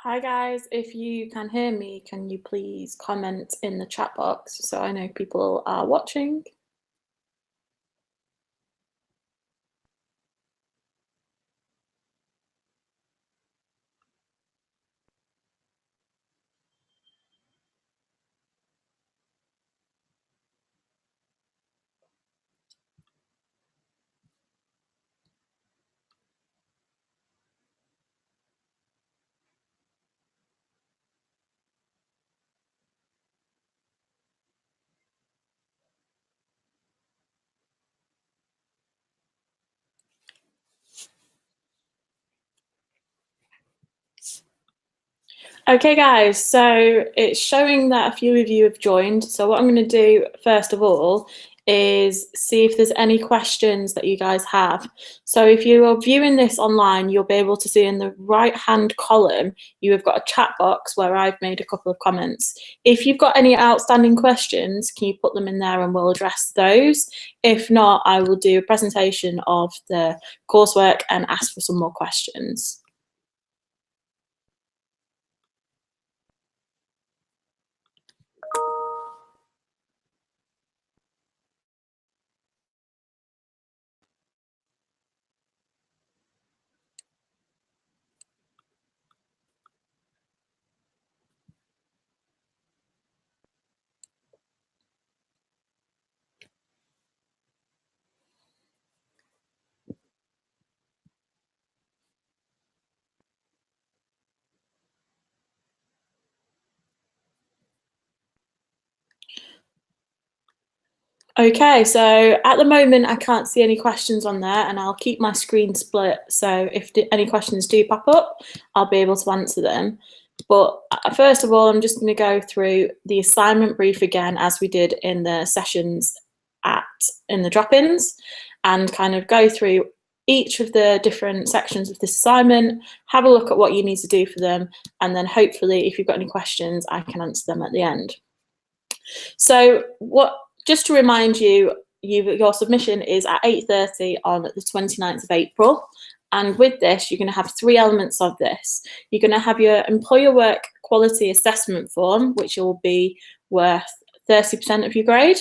Hi guys, if you can hear me, can you please comment in the chat box so I know people are watching? Okay guys, so it's showing that a few of you have joined. So what I'm going to do first of all is see if there's any questions that you guys have. So if you are viewing this online, you'll be able to see in the right hand column, you have got a chat box where I've made a couple of comments. If you've got any outstanding questions, can you put them in there and we'll address those? If not, I will do a presentation of the coursework and ask for some more questions. Okay, so at the moment I can't see any questions on there and I'll keep my screen split, so if any questions do pop up, I'll be able to answer them. But first of all, I'm just going to go through the assignment brief again as we did in the sessions in the drop-ins, and kind of go through each of the different sections of this assignment, have a look at what you need to do for them, and then hopefully if you've got any questions, I can answer them at the end. So just to remind you, your submission is at 8:30 on the 29th of April. And with this, you're going to have three elements of this. You're going to have your employer work quality assessment form, which will be worth 30% of your grade.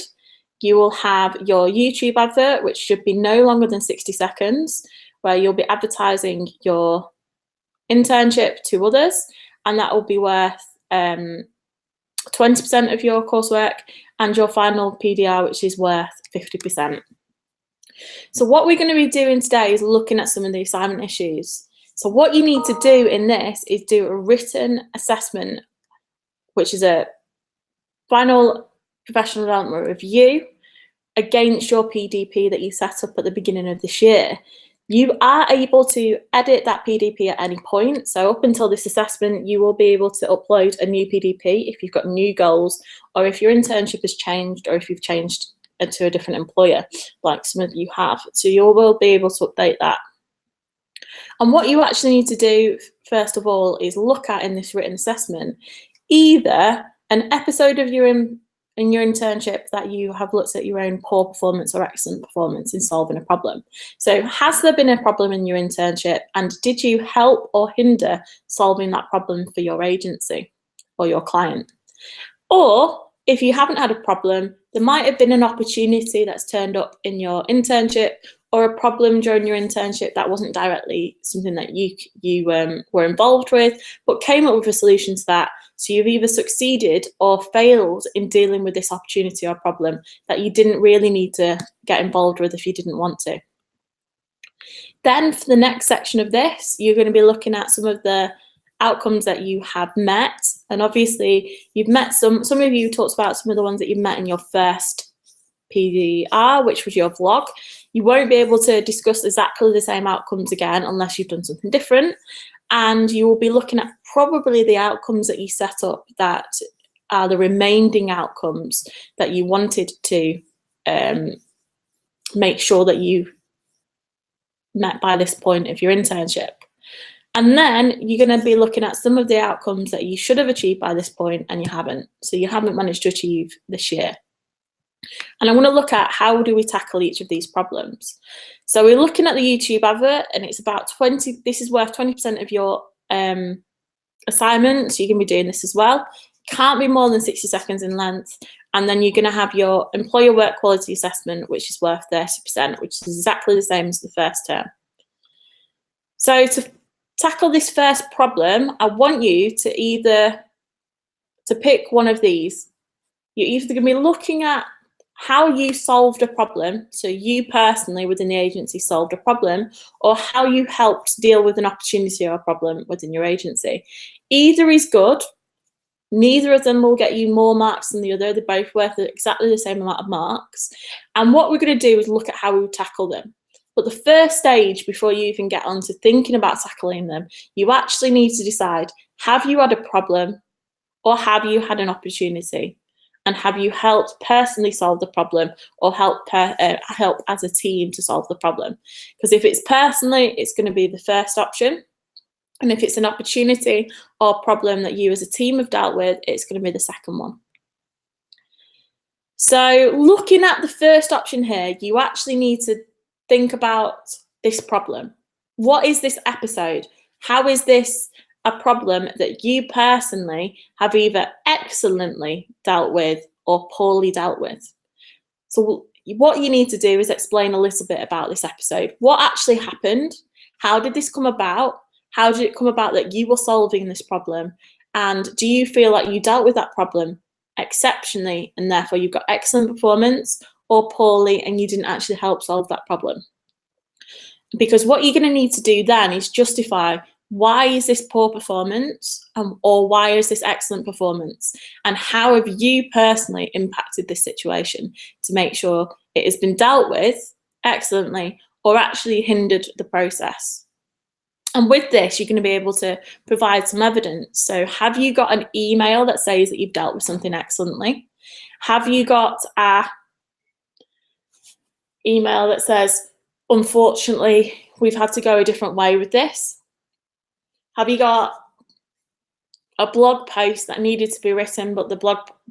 You will have your YouTube advert, which should be no longer than 60 seconds, where you'll be advertising your internship to others, and that will be worth 20% of your coursework, and your final PDR, which is worth 50%. So what we're going to be doing today is looking at some of the assignment issues. So what you need to do in this is do a written assessment, which is a final professional development review against your PDP that you set up at the beginning of this year. You are able to edit that PDP at any point. So up until this assessment, you will be able to upload a new PDP if you've got new goals, or if your internship has changed, or if you've changed to a different employer, like some of you have. So you will be able to update that. And what you actually need to do, first of all, is look at in this written assessment, either an episode of your in your internship that you have looked at your own poor performance or excellent performance in solving a problem. So has there been a problem in your internship, and did you help or hinder solving that problem for your agency or your client? Or if you haven't had a problem, there might have been an opportunity that's turned up in your internship, or a problem during your internship that wasn't directly something that you were involved with, but came up with a solution to that. So you've either succeeded or failed in dealing with this opportunity or problem that you didn't really need to get involved with if you didn't want to. Then for the next section of this, you're going to be looking at some of the outcomes that you have met. And obviously you've met some of you talked about some of the ones that you met in your first PDR, which was your vlog. You won't be able to discuss exactly the same outcomes again unless you've done something different. And you will be looking at probably the outcomes that you set up that are the remaining outcomes that you wanted to make sure that you met by this point of your internship. And then you're going to be looking at some of the outcomes that you should have achieved by this point and you haven't. So you haven't managed to achieve this year. And I want to look at how do we tackle each of these problems. So we're looking at the YouTube advert, and it's about 20, this is worth 20% of your assignment, so you can be doing this as well. Can't be more than 60 seconds in length. And then you're going to have your employer work quality assessment, which is worth 30%, which is exactly the same as the first term. So to tackle this first problem, I want you to pick one of these. You're either going to be looking at how you solved a problem, so you personally within the agency solved a problem, or how you helped deal with an opportunity or a problem within your agency. Either is good. Neither of them will get you more marks than the other. They're both worth exactly the same amount of marks. And what we're going to do is look at how we would tackle them. But the first stage, before you even get on to thinking about tackling them, you actually need to decide, have you had a problem or have you had an opportunity? And have you helped personally solve the problem or help as a team to solve the problem? Because if it's personally, it's going to be the first option. And if it's an opportunity or problem that you as a team have dealt with, it's going to be the second one. So looking at the first option here, you actually need to think about this problem. What is this episode? How is this a problem that you personally have either excellently dealt with or poorly dealt with? So what you need to do is explain a little bit about this episode. What actually happened? How did this come about? How did it come about that you were solving this problem? And do you feel like you dealt with that problem exceptionally and therefore you've got excellent performance, or poorly and you didn't actually help solve that problem? Because what you're going to need to do then is justify, why is this poor performance or why is this excellent performance? And how have you personally impacted this situation to make sure it has been dealt with excellently or actually hindered the process? And with this, you're going to be able to provide some evidence. So have you got an email that says that you've dealt with something excellently? Have you got an email that says, unfortunately, we've had to go a different way with this? Have you got a blog post that needed to be written, but the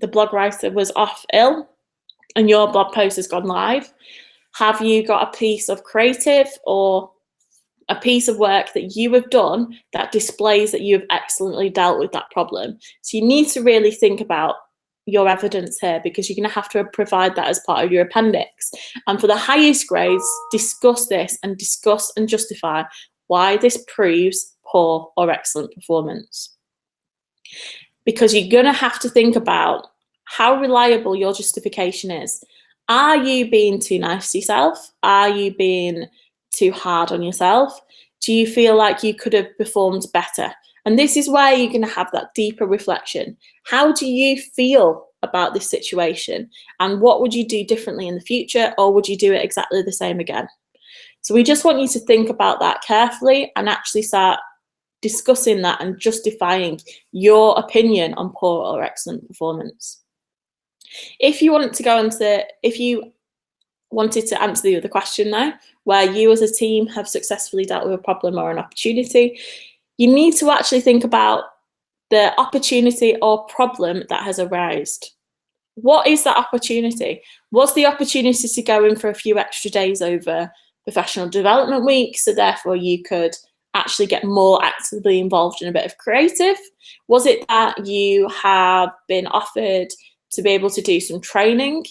blog writer was off ill and your blog post has gone live? Have you got a piece of creative or a piece of work that you have done that displays that you have excellently dealt with that problem? So you need to really think about your evidence here, because you're going to have to provide that as part of your appendix. And for the highest grades, discuss this and discuss and justify why this proves poor or excellent performance. Because you're going to have to think about how reliable your justification is. Are you being too nice to yourself? Are you being too hard on yourself? Do you feel like you could have performed better? And this is where you're going to have that deeper reflection. How do you feel about this situation? And what would you do differently in the future? Or would you do it exactly the same again? So we just want you to think about that carefully and actually start discussing that and justifying your opinion on poor or excellent performance. If you wanted to answer the other question though, where you as a team have successfully dealt with a problem or an opportunity, you need to actually think about the opportunity or problem that has arisen. What is that opportunity? Was the opportunity to go in for a few extra days over professional development week, so therefore you could actually get more actively involved in a bit of creative? Was it that you have been offered to be able to do some training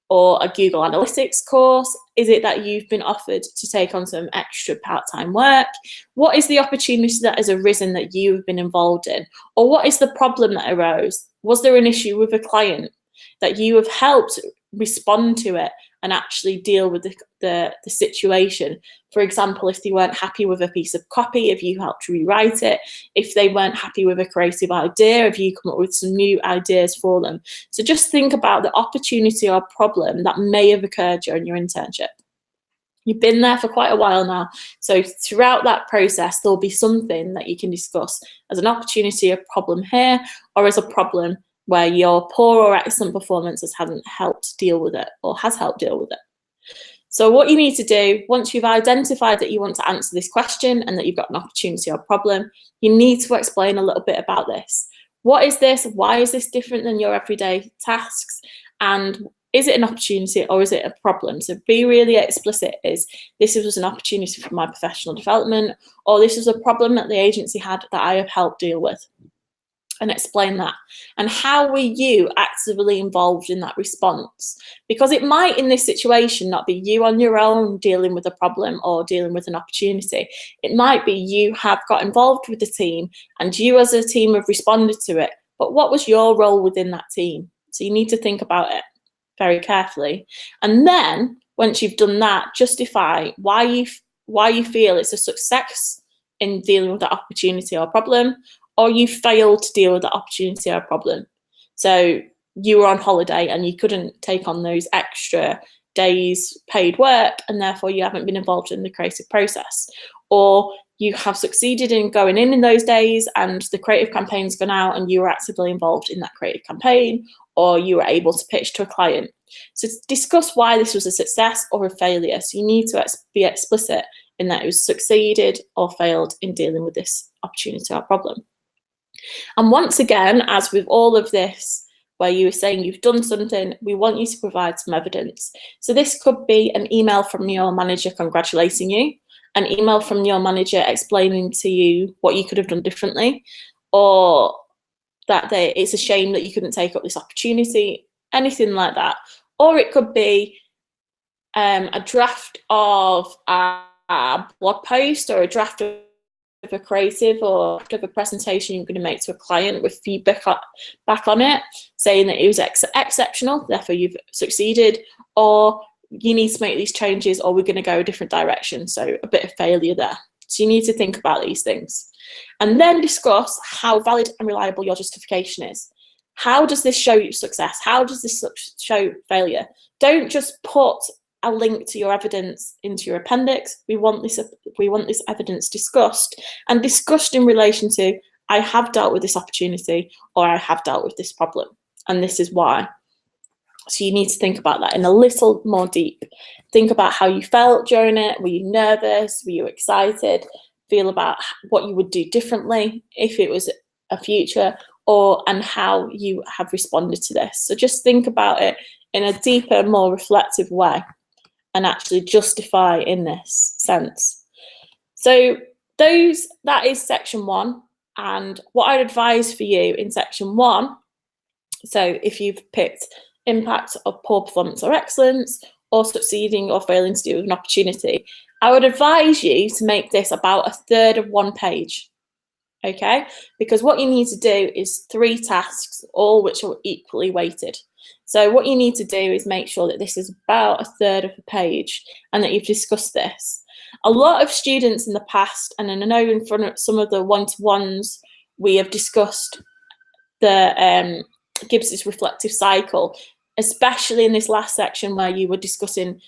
or a Google Analytics course? Is it that you've been offered to take on some extra part-time work? What is the opportunity that has arisen that you have been involved in? Or what is the problem that arose? Was there an issue with a client that you have helped respond to it and actually deal with the situation? For example, if they weren't happy with a piece of copy, have you helped rewrite it? If they weren't happy with a creative idea, have you come up with some new ideas for them? So just think about the opportunity or problem that may have occurred during your internship. You've been there for quite a while now, so throughout that process there'll be something that you can discuss as an opportunity, a problem here, or as a problem where your poor or excellent performance hasn't helped deal with it or has helped deal with it. So what you need to do, once you've identified that you want to answer this question and that you've got an opportunity or problem, you need to explain a little bit about this. What is this? Why is this different than your everyday tasks? And Is it an opportunity or is it a problem? So be really explicit. Is this was an opportunity for my professional development, or this was a problem that the agency had that I have helped deal with? And explain that. And how were you actively involved in that response? Because it might, in this situation, not be you on your own dealing with a problem or dealing with an opportunity. It might be you have got involved with the team and you as a team have responded to it. But what was your role within that team? So you need to think about it very carefully. And then once you've done that, justify why you feel it's a success in dealing with that opportunity or problem, or you failed to deal with that opportunity or problem. So you were on holiday and you couldn't take on those extra days paid work, and therefore you haven't been involved in the creative process. Or you have succeeded in going in those days and the creative campaign's gone out and you were actively involved in that creative campaign, or you were able to pitch to a client. So discuss why this was a success or a failure. So you need to be explicit in that it was succeeded or failed in dealing with this opportunity or problem. And once again, as with all of this, where you were saying you've done something, we want you to provide some evidence. So this could be an email from your manager congratulating you, an email from your manager explaining to you what you could have done differently, or that it's a shame that you couldn't take up this opportunity, anything like that. Or it could be a draft of a blog post, or a draft of a creative, or of a presentation you're going to make to a client with feedback back on it, saying that it was exceptional, therefore you've succeeded, or you need to make these changes, or we're going to go a different direction. So a bit of failure there. So you need to think about these things. And then discuss how valid and reliable your justification is. How does this show you success? How does this show failure? Don't just put a link to your evidence into your appendix. We want this evidence discussed, and discussed in relation to, I have dealt with this opportunity, or I have dealt with this problem, and this is why. So you need to think about that in a little more deep. Think about how you felt during it. Were you nervous? Were you excited? Feel about what you would do differently if it was a future, and how you have responded to this. So just think about it in a deeper, more reflective way, and actually justify in this sense. So that is section 1. And what I'd advise for you in section 1, so if you've picked impact of poor performance or excellence, or succeeding or failing to do with an opportunity, I would advise you to make this about 1/3 of 1 page. Okay, because what you need to do is 3 tasks, all which are equally weighted. So what you need to do is make sure that this is about 1/3 of a page, and that you've discussed this. A lot of students in the past, and I know in front of some of the one-to-ones, we have discussed the Gibbs's reflective cycle, especially in this last section where you were discussing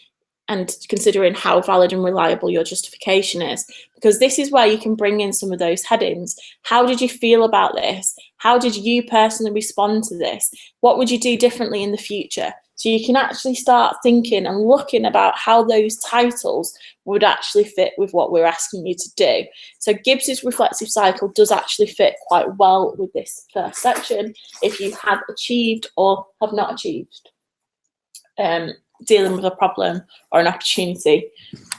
and considering how valid and reliable your justification is, because this is where you can bring in some of those headings. How did you feel about this? How did you personally respond to this? What would you do differently in the future? So you can actually start thinking and looking about how those titles would actually fit with what we're asking you to do. So Gibbs's reflective cycle does actually fit quite well with this first section if you have achieved or have not achieved dealing with a problem or an opportunity,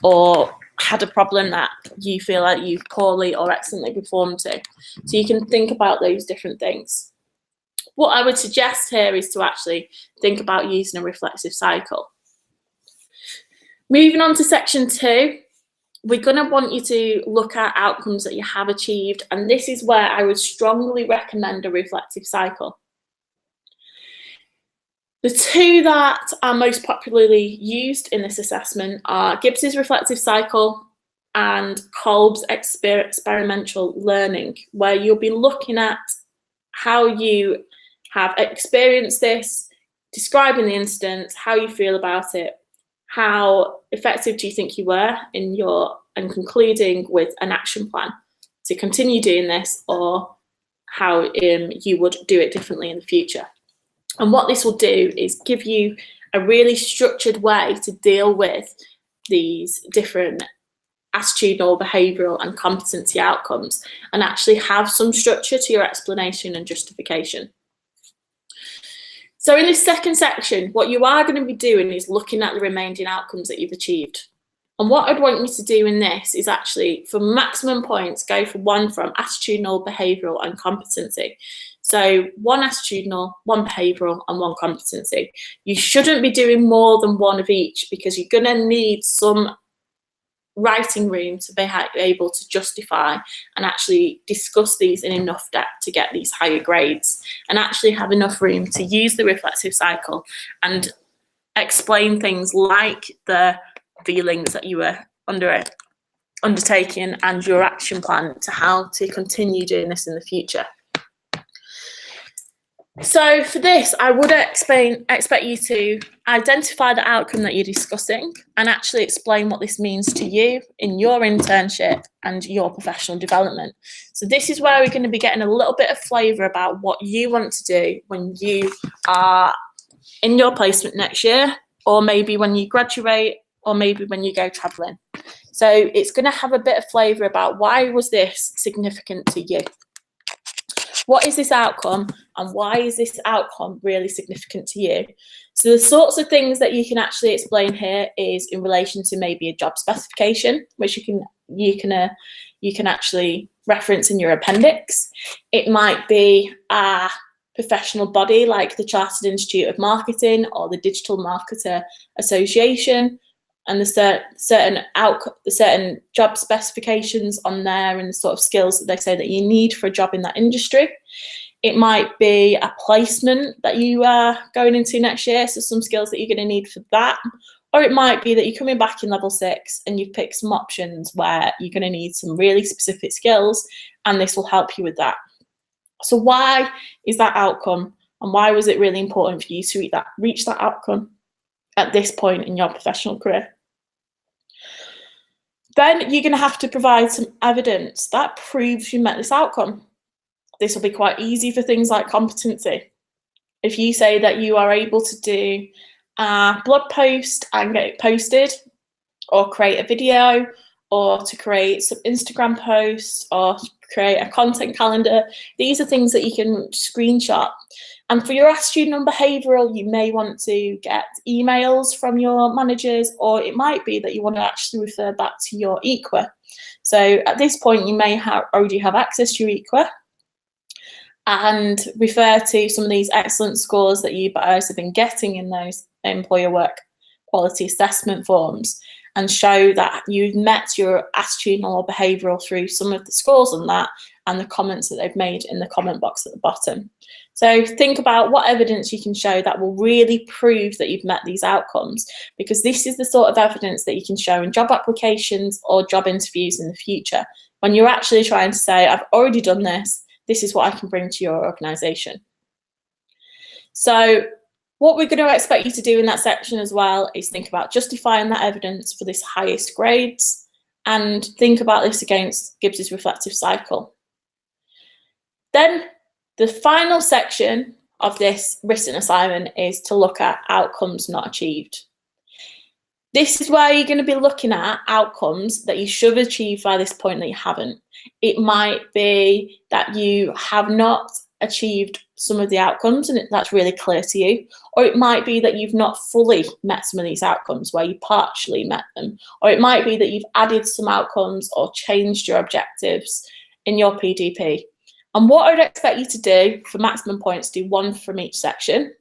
or had a problem that you feel like you've poorly or excellently performed to. So you can think about those different things. What I would suggest here is to actually think about using a reflexive cycle. Moving on to section 2, we're going to want you to look at outcomes that you have achieved, and this is where I would strongly recommend a reflective cycle. The 2 that are most popularly used in this assessment are Gibbs's reflective cycle and Kolb's experimental learning, where you'll be looking at how you have experienced this, describing the instance, how you feel about it, how effective do you think you were and concluding with an action plan to continue doing this, or how you would do it differently in the future. And what this will do is give you a really structured way to deal with these different attitudinal, behavioural and competency outcomes, and actually have some structure to your explanation and justification. So in this second section, what you are going to be doing is looking at the remaining outcomes that you've achieved. And what I'd want you to do in this is actually, for maximum points, go for one from attitudinal, behavioural and competency. So one attitudinal, one behavioural and one competency. You shouldn't be doing more than one of each because you're going to need some writing room to be able to justify and actually discuss these in enough depth to get these higher grades, and actually have enough room to use the reflexive cycle and explain things like the feelings that you were undertaking and your action plan to how to continue doing this in the future. So for this, I would expect you to identify the outcome that you're discussing and actually explain what this means to you in your internship and your professional development. So this is where we're going to be getting a little bit of flavour about what you want to do when you are in your placement next year, or maybe when you graduate, or maybe when you go travelling. So it's going to have a bit of flavour about why was this significant to you? What is this outcome and why is this outcome really significant to you? So the sorts of things that you can actually explain here is in relation to maybe a job specification, which you can actually reference in your appendix. It might be a professional body like the Chartered Institute of Marketing or the Digital Marketer Association, and the certain job specifications on there and the sort of skills that they say that you need for a job in that industry. It might be a placement that you are going into next year, so some skills that you're going to need for that. Or it might be that you're coming back in level 6 and you've picked some options where you're going to need some really specific skills, and this will help you with that. So why is that outcome, and why was it really important for you to reach that outcome at this point in your professional career? Then you're going to have to provide some evidence that proves you met this outcome. This will be quite easy for things like competency. If you say that you are able to do a blog post and get it posted, or create a video, or to create some Instagram posts, or create a content calendar, these are things that you can screenshot. And for your attitudinal and behavioural, you may want to get emails from your managers, or it might be that you want to actually refer back to your EQA. So at this point, you may already have access to your EQA and refer to some of these excellent scores that you guys have been getting in those employer work quality assessment forms, and show that you've met your attitudinal or behavioural through some of the scores on that and the comments that they've made in the comment box at the bottom. So think about what evidence you can show that will really prove that you've met these outcomes, because this is the sort of evidence that you can show in job applications or job interviews in the future, when you're actually trying to say, I've already done this, this is what I can bring to your organisation. So what we're going to expect you to do in that section as well is think about justifying that evidence for this highest grades, and think about this against Gibbs's reflective cycle. Then the final section of this written assignment is to look at outcomes not achieved. This is where you're going to be looking at outcomes that you should have achieved by this point that you haven't. It might be that you have not achieved some of the outcomes and that's really clear to you, or it might be that you've not fully met some of these outcomes where you partially met them, or it might be that you've added some outcomes or changed your objectives in your PDP. And what I'd expect you to do for maximum points, do one from each section,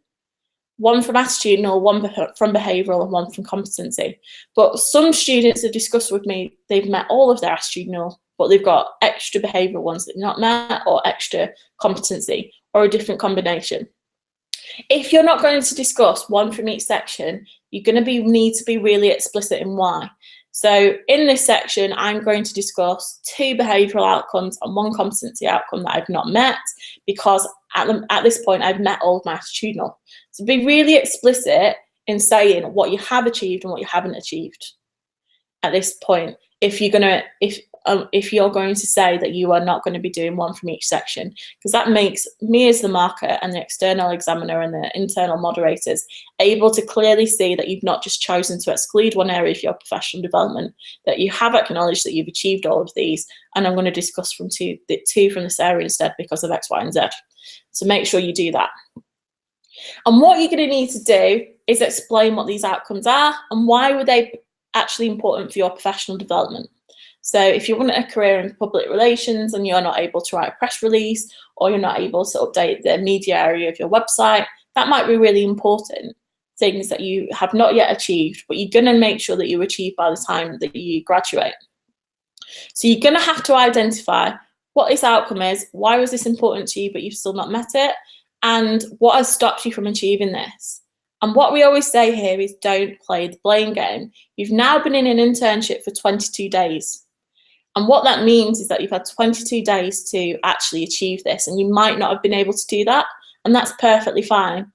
one from attitudinal, one from behavioural and one from competency. But some students have discussed with me, they've met all of their attitudinal, but they've got extra behavioural ones that they've not met, or extra competency, or a different combination. If you're not going to discuss one from each section, you're going to need to be really explicit in why. So in this section, I'm going to discuss 2 behavioural outcomes and 1 competency outcome that I've not met, because at this point, I've met all of my attitudinal. So be really explicit in saying what you have achieved and what you haven't achieved at this point. If you're going to say that you are not going to be doing one from each section, because that makes me as the marker and the external examiner and the internal moderators able to clearly see that you've not just chosen to exclude one area of your professional development, that you have acknowledged that you've achieved all of these, and I'm going to discuss from two from this area instead because of X, Y, and Z. So make sure you do that. And what you're going to need to do is explain what these outcomes are and why were they actually important for your professional development. So if you want a career in public relations and you're not able to write a press release, or you're not able to update the media area of your website, that might be really important things that you have not yet achieved, but you're going to make sure that you achieve by the time that you graduate. So you're going to have to identify what this outcome is, why was this important to you but you've still not met it, and what has stopped you from achieving this. And what we always say here is don't play the blame game. You've now been in an internship for 22 days. And what that means is that you've had 22 days to actually achieve this, and you might not have been able to do that, and that's perfectly fine.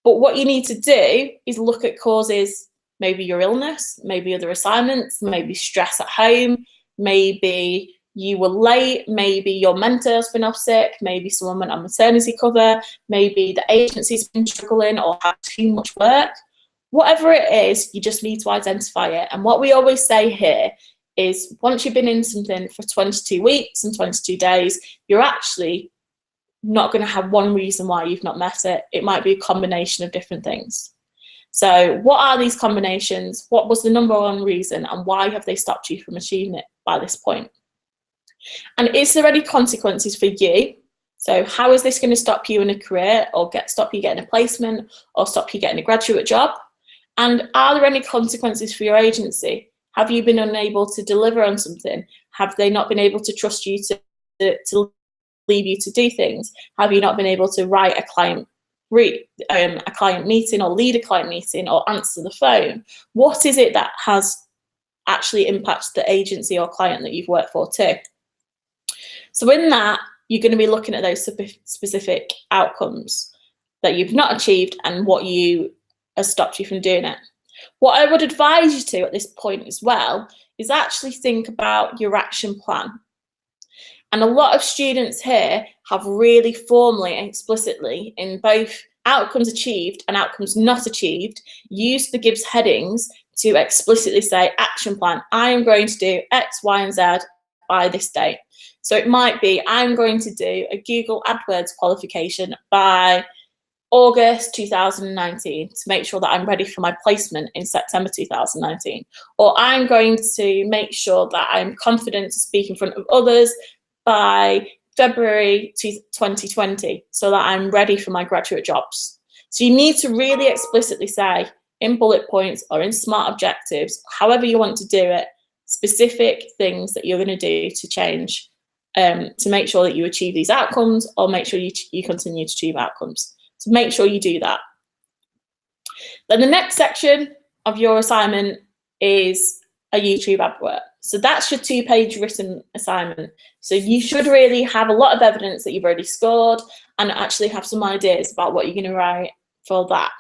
But what you need to do is look at causes, maybe your illness, maybe other assignments, maybe stress at home, maybe you were late, maybe your mentor's been off sick, maybe someone went on maternity cover, maybe the agency's been struggling or had too much work. Whatever it is, you just need to identify it. And what we always say here is once you've been in something for 22 weeks and 22 days, you're actually not going to have one reason why you've not met it. It might be a combination of different things. So what are these combinations? What was the number one reason, and why have they stopped you from achieving it by this point? And is there any consequences for you? So how is this going to stop you in a career, or stop you getting a placement, or stop you getting a graduate job? And are there any consequences for your agency? Have you been unable to deliver on something? Have they not been able to trust you to leave you to do things? Have you not been able to write a client meeting, or lead a client meeting, or answer the phone? What is it that has actually impacted the agency or client that you've worked for too? So in that, you're going to be looking at those specific outcomes that you've not achieved and what has stopped you from doing it. What I would advise you to at this point as well is actually think about your action plan. And a lot of students here have really formally and explicitly, in both outcomes achieved and outcomes not achieved, used the Gibbs headings to explicitly say, action plan, I am going to do X, Y, and Z by this date. So it might be, I'm going to do a Google AdWords qualification by August 2019 to make sure that I'm ready for my placement in September 2019. Or I'm going to make sure that I'm confident to speak in front of others by February 2020 so that I'm ready for my graduate jobs. So you need to really explicitly say in bullet points or in SMART objectives, however you want to do it, specific things that you're going to do to change, to make sure that you achieve these outcomes, or make sure you continue to achieve outcomes. So make sure you do that. Then the next section of your assignment is a YouTube advert. So that's your 2-page written assignment. So you should really have a lot of evidence that you've already scored and actually have some ideas about what you're going to write for that.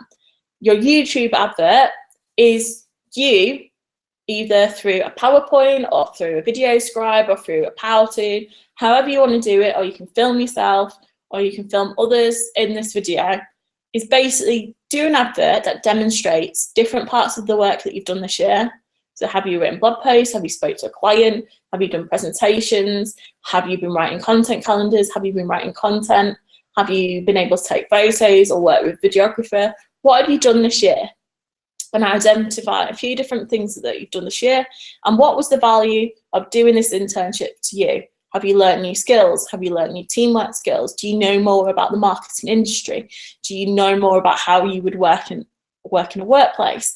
Your YouTube advert is you, either through a PowerPoint or through a video scribe or through a Powtoon, however you want to do it, or you can film yourself or you can film others in this video, is basically do an advert that demonstrates different parts of the work that you've done this year. So have you written blog posts? Have you spoke to a client? Have you done presentations? Have you been writing content calendars? Have you been writing content? Have you been able to take photos or work with videographer? What have you done this year? And identify a few different things that you've done this year. And what was the value of doing this internship to you? Have you learned new skills? Have you learned new teamwork skills? Do you know more about the marketing industry? Do you know more about how you would work in a workplace?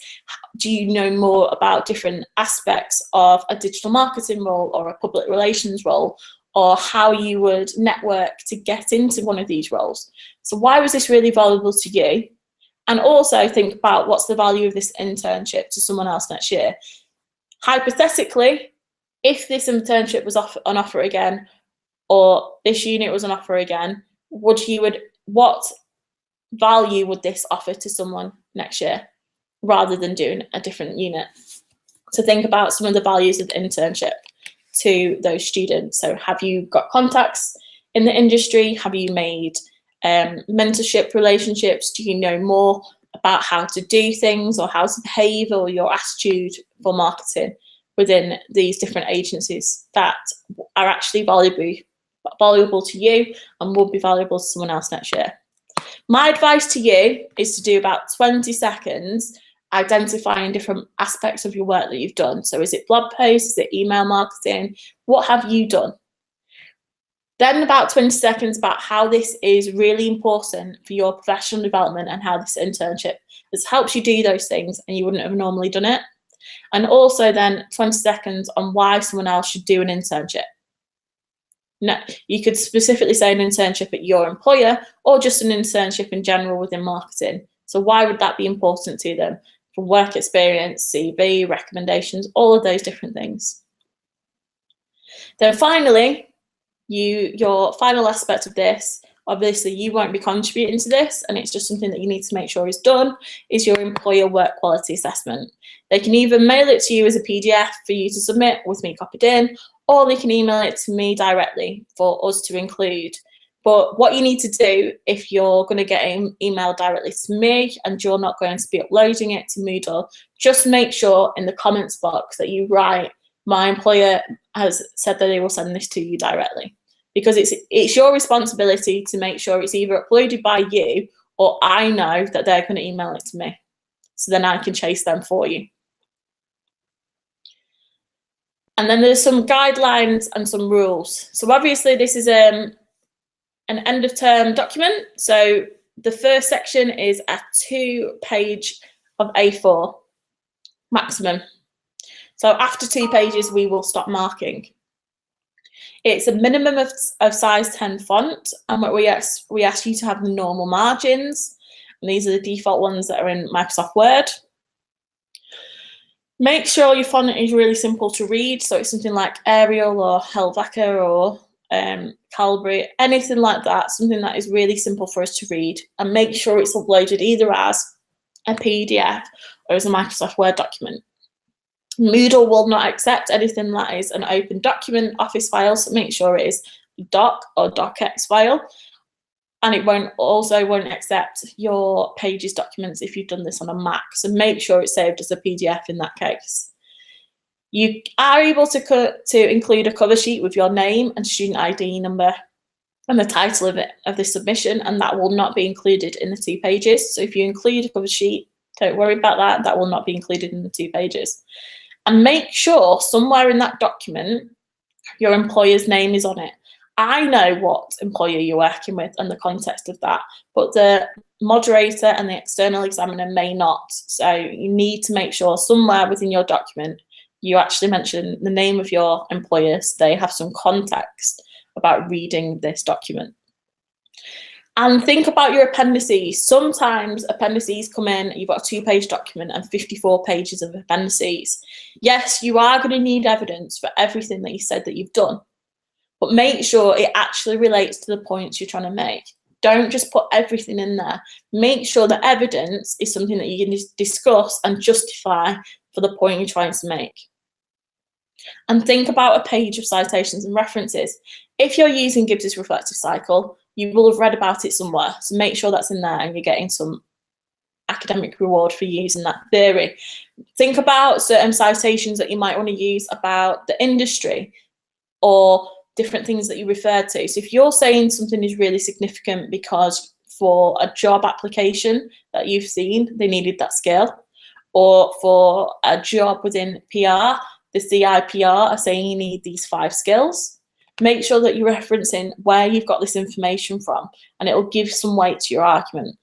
Do you know more about different aspects of a digital marketing role or a public relations role, or how you would network to get into one of these roles? So why was this really valuable to you? And also think about what's the value of this internship to someone else next year. Hypothetically, if this internship was on offer again, or this unit was on offer again, what value would this offer to someone next year rather than doing a different unit? So think about some of the values of the internship to those students. So have you got contacts in the industry? Have you made mentorship relationships? Do you know more about how to do things or how to behave, or your attitude for marketing within these different agencies that are actually valuable to you and will be valuable to someone else next year? My advice to you is to do about 20 seconds identifying different aspects of your work that you've done. So is it blog posts, is it email marketing? What have you done? Then about 20 seconds about how this is really important for your professional development and how this internship has helped you do those things and you wouldn't have normally done it. And also then 20 seconds on why someone else should do an internship. No, you could specifically say an internship at your employer or just an internship in general within marketing. So why would that be important to them? For work experience, CV, recommendations, all of those different things. Then finally, your final aspect of this, obviously you won't be contributing to this and it's just something that you need to make sure is done, is your employer work quality assessment. They can either mail it to you as a PDF for you to submit with me copied in, or they can email it to me directly for us to include. But what you need to do if you're going to get an email directly to me and you're not going to be uploading it to Moodle, just make sure in the comments box that you write, my employer has said that they will send this to you directly. Because it's your responsibility to make sure it's either uploaded by you or I know that they're going to email it to me. So then I can chase them for you. And then there's some guidelines and some rules. So obviously this is an end of term document. So the first section is a 2-page of A4 maximum. So after 2 pages, we will stop marking. It's a minimum of size 10 font, and we ask you to have the normal margins. And these are the default ones that are in Microsoft Word. Make sure your font is really simple to read, so it's something like Arial or Helvetica or Calibri, anything like that, something that is really simple for us to read, and make sure it's uploaded either as a PDF or as a Microsoft Word document. Moodle will not accept anything that is an open document office file, so make sure it is doc or docx file. And it won't accept your Pages documents if you've done this on a Mac. So make sure it's saved as a PDF in that case. You are able to include a cover sheet with your name and student ID number and the title of the submission, and that will not be included in the 2 pages. So if you include a cover sheet, don't worry about that. That will not be included in the 2 pages. And make sure somewhere in that document, your employer's name is on it. I know what employer you're working with and the context of that, but the moderator and the external examiner may not. So you need to make sure somewhere within your document, you actually mention the name of your employer so they have some context about reading this document. And think about your appendices. Sometimes appendices come in, you've got a 2-page document and 54 pages of appendices. Yes, you are going to need evidence for everything that you said that you've done, but make sure it actually relates to the points you're trying to make. Don't just put everything in there. Make sure that evidence is something that you can discuss and justify for the point you're trying to make. And think about a page of citations and references. If you're using Gibbs's reflective cycle, you will have read about it somewhere. So make sure that's in there and you're getting some academic reward for using that theory. Think about certain citations that you might want to use about the industry or different things that you refer to. So if you're saying something is really significant because for a job application that you've seen, they needed that skill, or for a job within PR, the CIPR are saying you need these 5 skills, make sure that you're referencing where you've got this information from, and it will give some weight to your argument.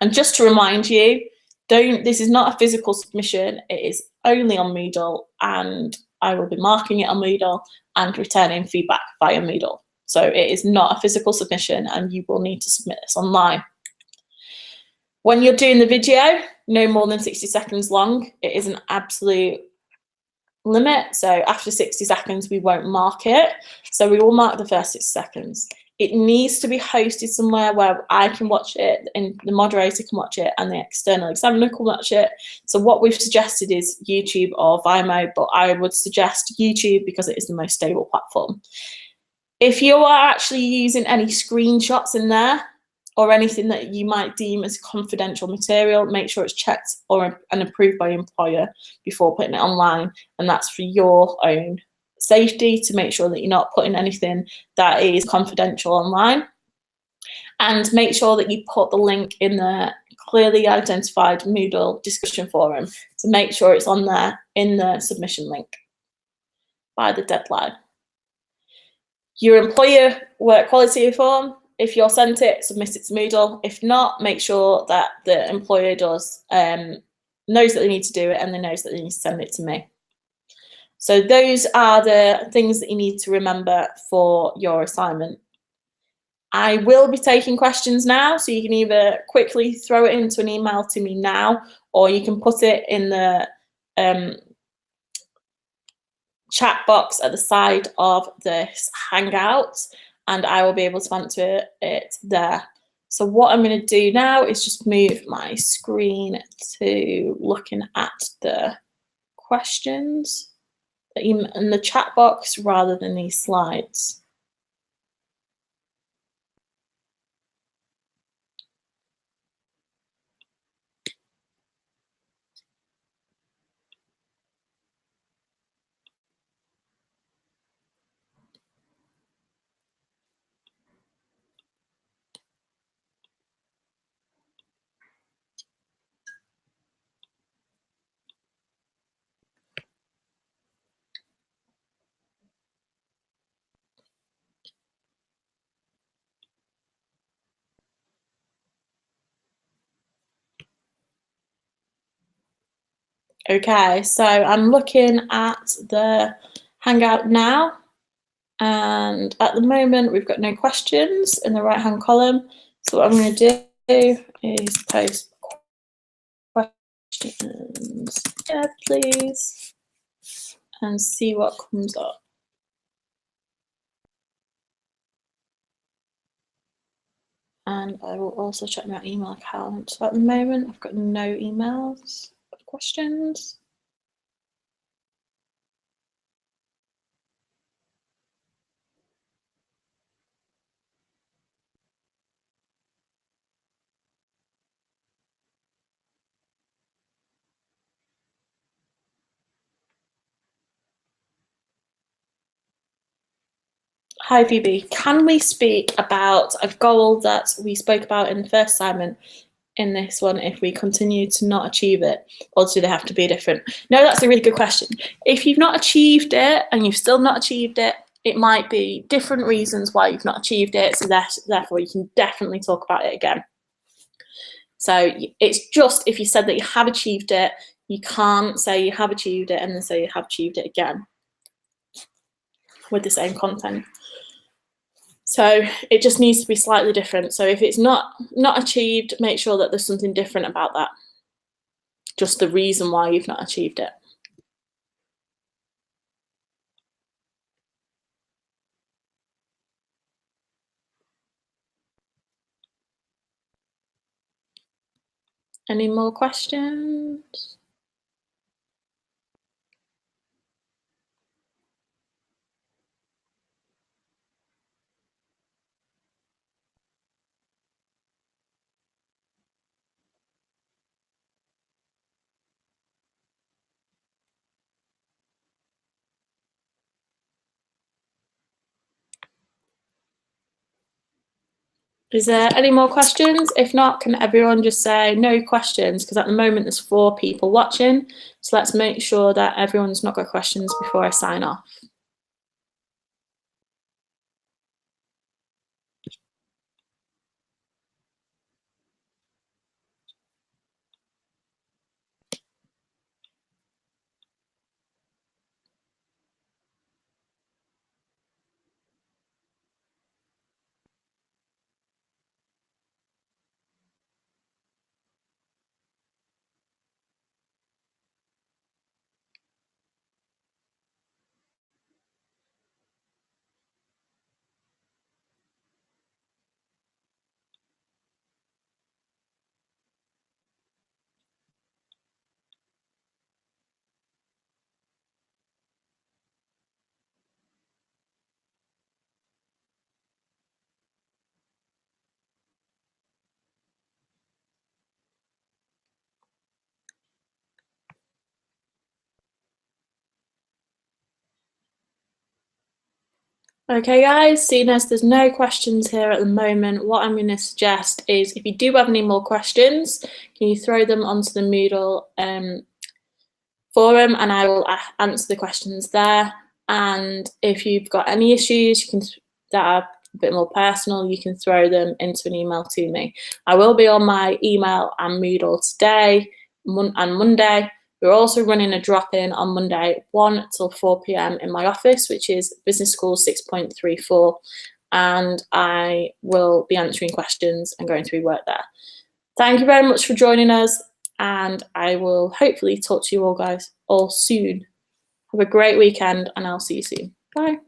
And just to remind you, this is not a physical submission, it is only on Moodle, and I will be marking it on Moodle and returning feedback via Moodle. So it is not a physical submission and you will need to submit this online. When you're doing the video, no more than 60 seconds long. It is an absolute limit. So after 60 seconds, we won't mark it. So we will mark the first 60 seconds. It needs to be hosted somewhere where I can watch it and the moderator can watch it and the external examiner can watch it. So what we've suggested is YouTube or Vimeo, but I would suggest YouTube because it is the most stable platform. If you are actually using any screenshots in there or anything that you might deem as confidential material, make sure it's checked and approved by your employer before putting it online. And that's for your own safety, to make sure that you're not putting anything that is confidential online. And make sure that you put the link in the clearly identified Moodle discussion forum to make sure it's on there in the submission link by the deadline. Your employer work quality form, if you're sent it, submit it to Moodle. If not, make sure that the employer knows that they need to do it and they knows that they need to send it to me. So those are the things that you need to remember for your assignment. I will be taking questions now, so you can either quickly throw it into an email to me now, or you can put it in the chat box at the side of this Hangout, and I will be able to answer it there. So what I'm going to do now is just move my screen to looking at the questions in the chat box rather than these slides. Okay, so I'm looking at the Hangout now, and at the moment we've got no questions in the right-hand column. So what I'm going to do is post questions here, please, and see what comes up. And I will also check my email account. So at the moment, I've got no emails of questions. Hi Phoebe, can we speak about a goal that we spoke about in the first assignment in this one if we continue to not achieve it, or do they have to be different? No, that's a really good question. If you've not achieved it and you've still not achieved it, it might be different reasons why you've not achieved it, so therefore you can definitely talk about it again. So it's just if you said that you have achieved it, you can't say you have achieved it and then say you have achieved it again with the same content. So it just needs to be slightly different. So if it's not achieved, make sure that there's something different about that. Just the reason why you've not achieved it. Any more questions? Is there any more questions? If not, can everyone just say no questions? Because at the moment there's 4 people watching. So let's make sure that everyone's not got questions before I sign off. Okay guys, seeing as there's no questions here at the moment, what I'm going to suggest is if you do have any more questions, can you throw them onto the Moodle forum and I will answer the questions there. And if you've got any issues that are a bit more personal, you can throw them into an email to me. I will be on my email and Moodle today and Monday. We're also running a drop-in on Monday 1 till 4 p.m. in my office, which is Business School 6.34, and I will be answering questions and going through work there. Thank you very much for joining us, and I will hopefully talk to you all guys all soon. Have a great weekend, and I'll see you soon. Bye.